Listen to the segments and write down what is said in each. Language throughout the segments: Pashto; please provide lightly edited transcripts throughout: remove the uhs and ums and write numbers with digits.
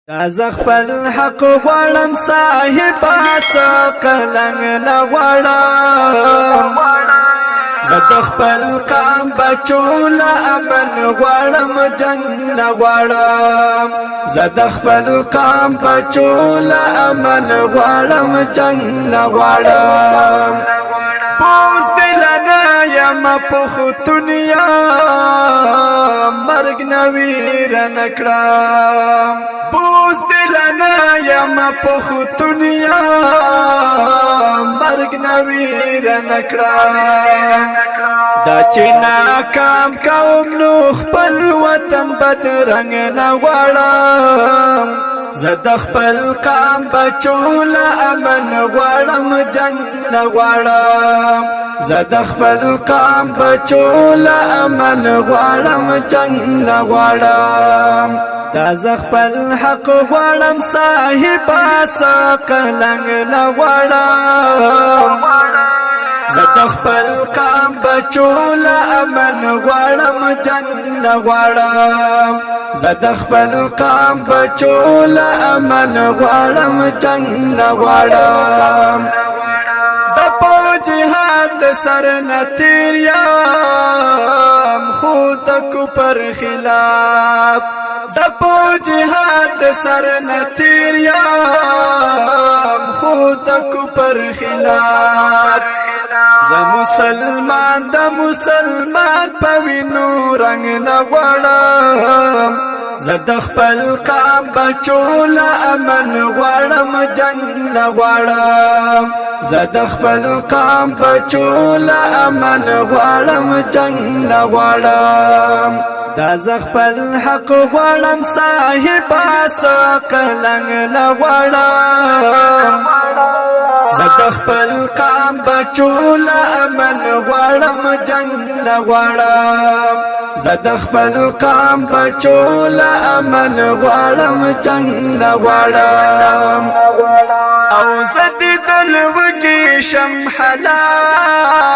دا زخپل حق غواړم صاحبا سقلنګ نه غواړم زد خپل قام بچو له امن غواړم جنگ نه غواړم زد خپل قام بچو له امن غواړم جنگ نه غواړم بوز دلنا یم پختونیا مرګ نویر نکړم بوز دلنا یم پختونیا مرګ نویر نکړم دا چې ناکام کوم نو خپل وطن بدرنګ نه غواړم زد خپل قام بچو له امن غواړم جنگ نه غواړم زد خپل قام بچو له امن غواړم جنگ نه غواړم دا زخپل حق غواړم صاحبا سقلنګ نه غواړم زد خپل قام بچو له امن غواړم جنگ نه غواړم زد خپل قام بچو له امن غواړم جنگ نه غواړم زپو جهاد سر نتیر یم خود کو پر خلاف زپو جهاد سر نتیر یم خود کو پر خلاف ز مسلمان د مسلمان پوینو رنگ نه غواړم زد خپل قام بچو له امن غواړم جنگ نه غواړم زد خپل قام بچو له امن غواړم جنگ نه غواړم دا زخپل حق غواړم صاحبا سقلنګ نه غواړم زد خپل قام بچو له امن غواړم جنگ نه غواړم زد خپل قام بچو له امن غواړم جنگ نه غواړم او زد دل وږي شم حلاخ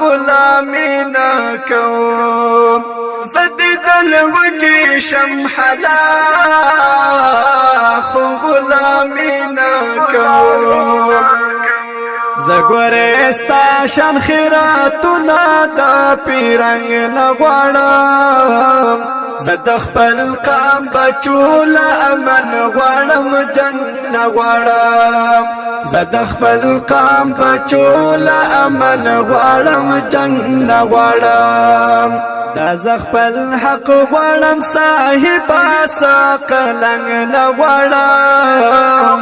غلامي نه کوم زد دل وږي شم حلاخ غلامي نه کوم زګورستا شان خیراتونه د پیرنګ نه غواړم زد خپل قام بچو له امن غواړم جنگ نه غواړم زد خپل قام بچو له امن غواړم جنگ نه غواړم دا زخپل حق غواړم صاحبا سقلنګ نه غواړم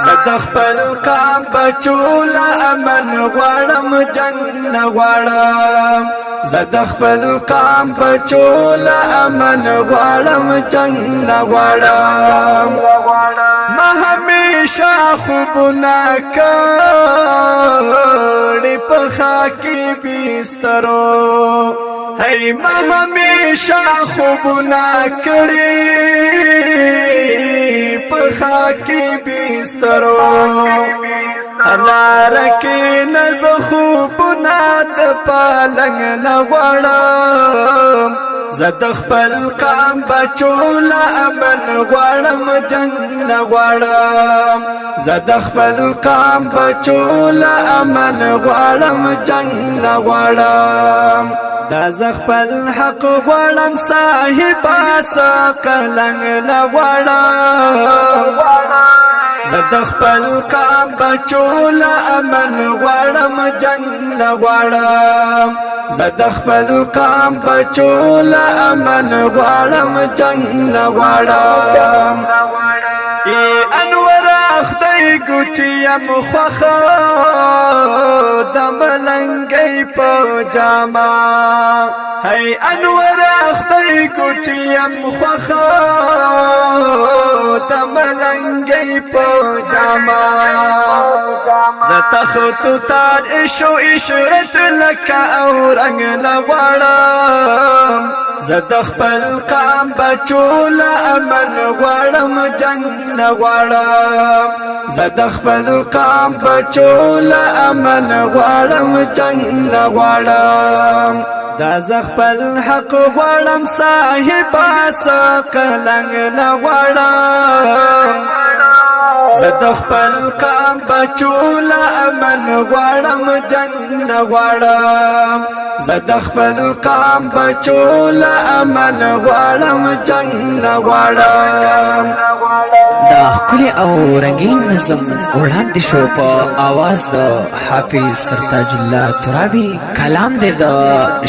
زد خپل قام بچو له امن غواړم جنگ نه غواړم زد خپل قام بچو له امن غواړم جنگ نه غواړم ما همیشه خوبونه کړي په خاکي بسترو هی ما همیشه خوبونه کړي په خاکي بسترو لار کې نز خوبونه د پالنګ نه غواړم زد خپل قام بچو له امن غواړم جنگ نه غواړم زد خپل قام بچو له امن غواړم جنگ نه غواړم دا زخپل حق غواړم صاحبا سقلنګ نه غواړم زد خپل قام بچو له امن غواړم جنگ نه غواړم زد خپل قام بچو له امن غواړم جنگ نه غواړم ای انور خدای ګوچیم خوخه د ملنګي په جاما هی انور خدای ګوچیم خوخه د ملنګي په جاما زتخت تار اشو اشرت لك او رنگ نه غواړم زد خپل قام بچو له امن غواړم جنگ نه غواړم زد خپل قام بچو له امن غواړم جنگ نه غواړم دا زخپل حق غواړم صاحبا سقلنګ نه غواړم زد خپل قام بچول امن غواړم جنگ نه غواړم زد خپل قام بچول امن غواړم جنگ نه غواړم دا ښکلی او رنګین نظم وړاندې شو په آواز د حافظ سرتاج الله ترابي کلام دی د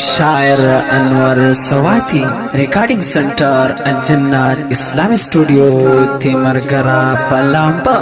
شاعر انور سواتی ریکارډینګ سنټر الجنت اسلامي سټوډیو تیمرګرا پلامپا